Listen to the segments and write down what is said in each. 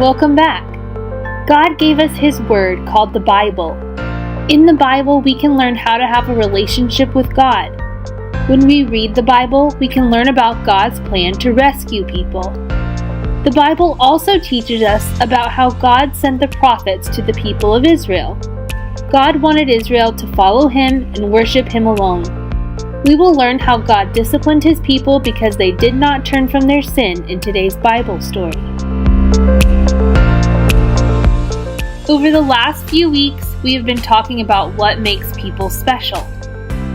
Welcome back. God gave us His Word called the Bible. In the Bible, we can learn how to have a relationship with God. When we read the Bible, we can learn about God's plan to rescue people. The Bible also teaches us about how God sent the prophets to the people of Israel. God wanted Israel to follow Him and worship Him alone. We will learn how God disciplined His people because they did not turn from their sin in today's Bible story. Over the last few weeks, we have been talking about what makes people special.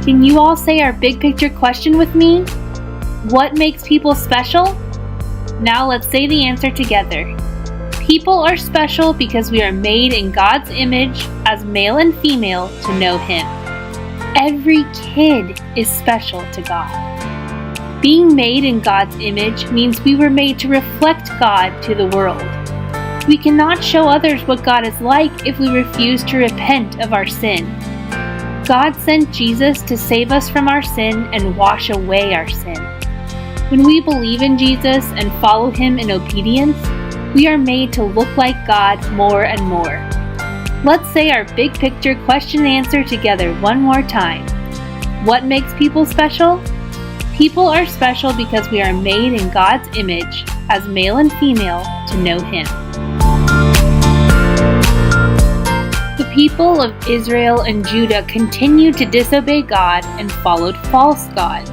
Can you all say our big picture question with me? What makes people special? Now let's say the answer together. People are special because we are made in God's image as male and female to know Him. Every kid is special to God. Being made in God's image means we were made to reflect God to the world. We cannot show others what God is like if we refuse to repent of our sin. God sent Jesus to save us from our sin and wash away our sin. When we believe in Jesus and follow Him in obedience, we are made to look like God more and more. Let's say our big picture question and answer together one more time. What makes people special? People are special because we are made in God's image as male and female to know Him. The people of Israel and Judah continued to disobey God and followed false gods.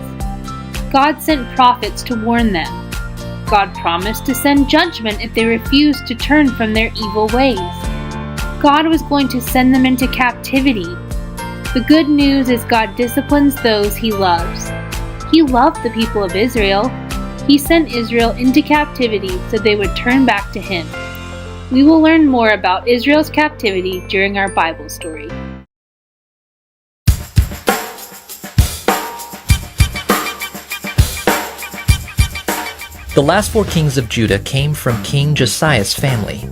God sent prophets to warn them. God promised to send judgment if they refused to turn from their evil ways. God was going to send them into captivity. The good news is God disciplines those He loves. He loved the people of Israel. He sent Israel into captivity so they would turn back to Him. We will learn more about Israel's captivity during our Bible story. The last 4 kings of Judah came from King Josiah's family.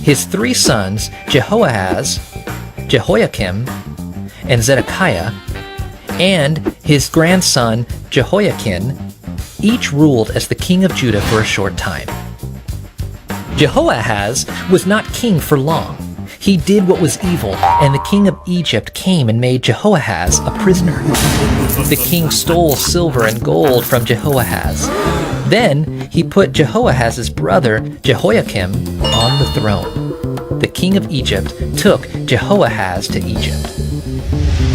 His 3 sons, Jehoahaz, Jehoiakim, and Zedekiah, and his grandson, Jehoiakim, each ruled as the king of Judah for a short time. Jehoahaz was not king for long. He did what was evil, and the king of Egypt came and made Jehoahaz a prisoner. The king stole silver and gold from Jehoahaz. Then he put Jehoahaz's brother Jehoiakim on the throne. The king of Egypt took Jehoahaz to Egypt.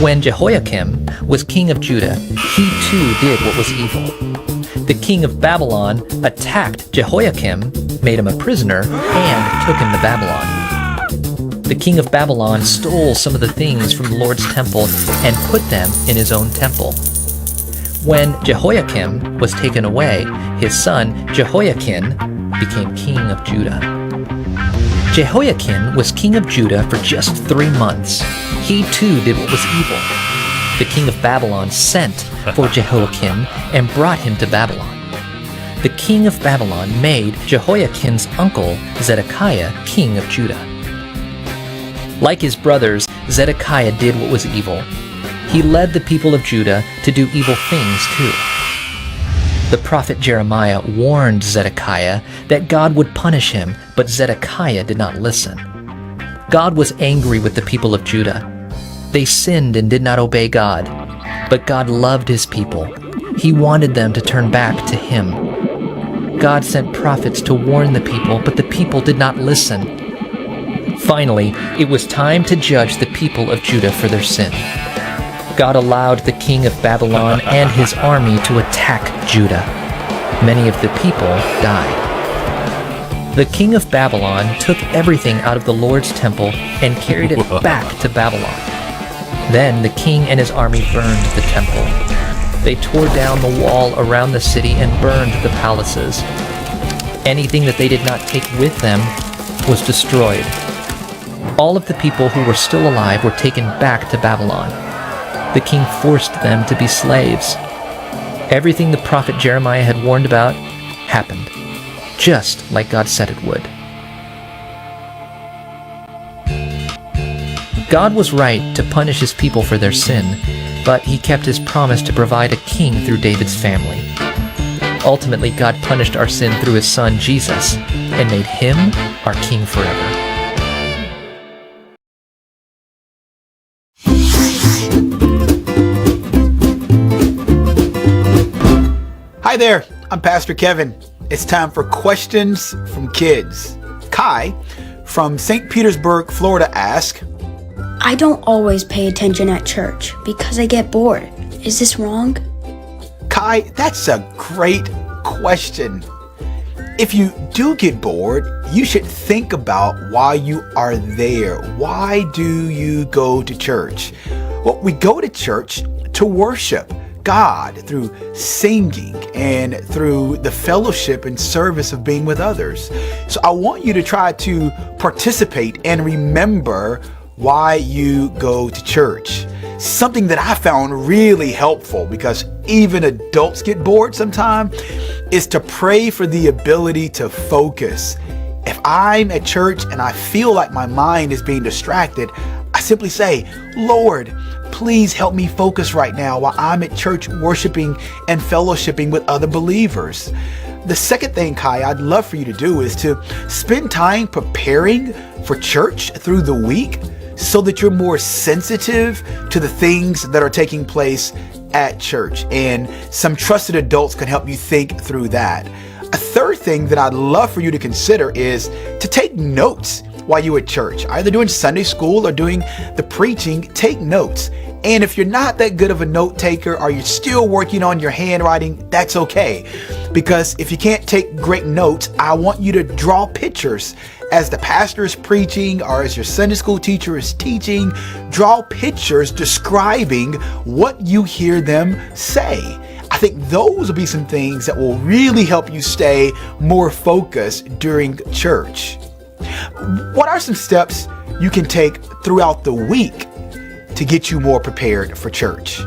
When Jehoiakim was king of Judah, he too did what was evil. The king of Babylon attacked Jehoiakim, made him a prisoner, and took him to Babylon. The king of Babylon stole some of the things from the Lord's temple and put them in his own temple. When Jehoiakim was taken away, his son Jehoiakim became king of Judah. Jehoiakim was king of Judah for just 3 months. He too did what was evil. The king of Babylon sent for Jehoiakim and brought him to Babylon. The king of Babylon made Jehoiakim's uncle Zedekiah king of Judah. Like his brothers, Zedekiah did what was evil. He led the people of Judah to do evil things too. The prophet Jeremiah warned Zedekiah that God would punish him, but Zedekiah did not listen. God was angry with the people of Judah. They sinned and did not obey God, but God loved His people. He wanted them to turn back to Him. God sent prophets to warn the people, but the people did not listen. Finally, it was time to judge the people of Judah for their sin. God allowed the king of Babylon and his army to attack Judah. Many of the people died. The king of Babylon took everything out of the Lord's temple and carried it back to Babylon. Then the king and his army burned the temple. They tore down the wall around the city and burned the palaces. Anything that they did not take with them was destroyed. All of the people who were still alive were taken back to Babylon. The king forced them to be slaves. Everything the prophet Jeremiah had warned about happened, just like God said it would. God was right to punish His people for their sin, but He kept His promise to provide a king through David's family. Ultimately, God punished our sin through his son, Jesus, and made him our king forever. Hi there, I'm Pastor Kevin. It's time for questions from kids. Kai from St. Petersburg, Florida asks, I don't always pay attention at church because I get bored. Is this wrong? Kai, that's a great question. If you do get bored, you should think about why you are there. Why do you go to church? Well, we go to church to worship God through singing and through the fellowship and service of being with others. So I want you to try to participate and remember why you go to church. Something that I found really helpful, because even adults get bored sometimes, is to pray for the ability to focus. If I'm at church and I feel like my mind is being distracted, I simply say, Lord, please help me focus right now while I'm at church worshiping and fellowshipping with other believers. The second thing, Kai, I'd love for you to do is to spend time preparing for church through the week so that you're more sensitive to the things that are taking place at church. And some trusted adults can help you think through that. A third thing that I'd love for you to consider is to take notes while you're at church. Either doing Sunday school or doing the preaching, take notes. And if you're not that good of a note taker or you're still working on your handwriting, that's okay. Because if you can't take great notes, I want you to draw pictures. As the pastor is preaching or as your Sunday school teacher is teaching, draw pictures describing what you hear them say. I think those will be some things that will really help you stay more focused during church. What are some steps you can take throughout the week to get you more prepared for church?